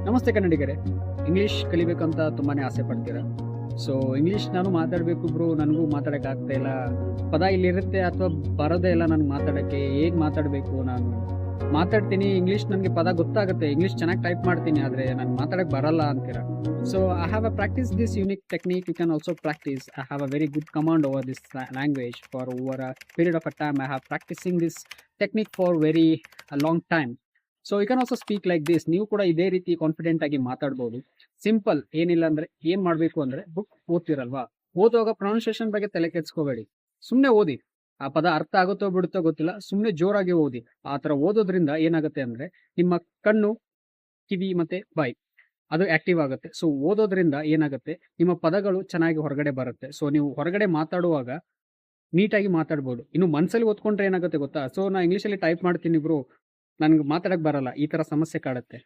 ನಮಸ್ತೆ ಕನ್ನಡಿಗರೇ. ಇಂಗ್ಲೀಷ್ ಕಲಿಬೇಕಂತ ತುಂಬಾನೇ ಆಸೆ ಪಡ್ತೀರಾ? ಸೊ ಇಂಗ್ಲೀಷ್ ನಾನು ಮಾತಾಡಬೇಕು ಬ್ರೋ, ನನಗೂ ಮಾತಾಡಕ್ಕೆ ಆಗ್ತಾ ಇಲ್ಲ. ಪದ ಇಲ್ಲಿರುತ್ತೆ ಅಥವಾ ಬರೋದೇ ಇಲ್ಲ ನನಗೆ ಮಾತಾಡಕ್ಕೆ. ಹೇಗೆ ಮಾತಾಡಬೇಕು? ನಾನು ಮಾತಾಡ್ತೀನಿ ಇಂಗ್ಲೀಷ್, ನನಗೆ ಪದ ಗೊತ್ತಾಗುತ್ತೆ, ಇಂಗ್ಲೀಷ್ ಚೆನ್ನಾಗಿ ಟೈಪ್ ಮಾಡ್ತೀನಿ, ಆದರೆ ನಾನು ಮಾತಾಡಕ್ಕೆ ಬರಲ್ಲ ಅಂತೀರಾ. So I have a practice this unique technique. You can also practise. I have a very good command over this language for over a period of a time. I have practising this technique for very long time. So you can also speak like this. ನೀವು ಕೂಡ ಇದೇ ರೀತಿ confident ಆಗಿ ಮಾತಾಡ್ಬೋದು. Simple ಏನಿಲ್ಲ ಅಂದ್ರೆ ಏನ್ ಮಾಡ್ಬೇಕು ಅಂದ್ರೆ, ಬುಕ್ ಓದ್ತಿರಲ್ವಾ, ಓದುವಾಗ ಪ್ರೊನೌನ್ಸಿಯೇಷನ್ ಬಗ್ಗೆ ತಲೆ ಕೆಡ್ಸ್ಕೋಬೇಡಿ. ಸುಮ್ಮನೆ ಓದಿ. ಆ ಪದ ಅರ್ಥ ಆಗುತ್ತೋ ಬಿಡುತ್ತೋ ಗೊತ್ತಿಲ್ಲ, ಸುಮ್ಮನೆ ಜೋರಾಗಿ ಓದಿ. ಆ ತರ ಓದೋದ್ರಿಂದ ಏನಾಗುತ್ತೆ ಅಂದ್ರೆ, ನಿಮ್ಮ ಕಣ್ಣು, ಕಿವಿ ಮತ್ತೆ ಬಾಯಿ ಅದು ಆಕ್ಟಿವ್ ಆಗುತ್ತೆ. ಸೊ ಓದೋದ್ರಿಂದ ಏನಾಗುತ್ತೆ, ನಿಮ್ಮ ಪದಗಳು ಚೆನ್ನಾಗಿ ಹೊರಗಡೆ ಬರುತ್ತೆ. ಸೊ ನೀವು ಹೊರಗಡೆ ಮಾತಾಡುವಾಗ ನೀಟಾಗಿ ಮಾತಾಡ್ಬೋದು. ಇನ್ನು ಮನ್ಸಲ್ಲಿ ಓದ್ಕೊಂಡ್ರೆ ಏನಾಗುತ್ತೆ ಗೊತ್ತಾ? ಸೊ ನಾ ಇಂಗ್ಲೀಷಲ್ಲಿ ಟೈಪ್ ಮಾಡ್ತೀನಿ ಬ್ರೋ, ನನ್ಗೆ ಮಾತಾಡಕ್ ಬರಲ್ಲ, ಈ ತರ ಸಮಸ್ಯೆ ಕಾಡುತ್ತೆ.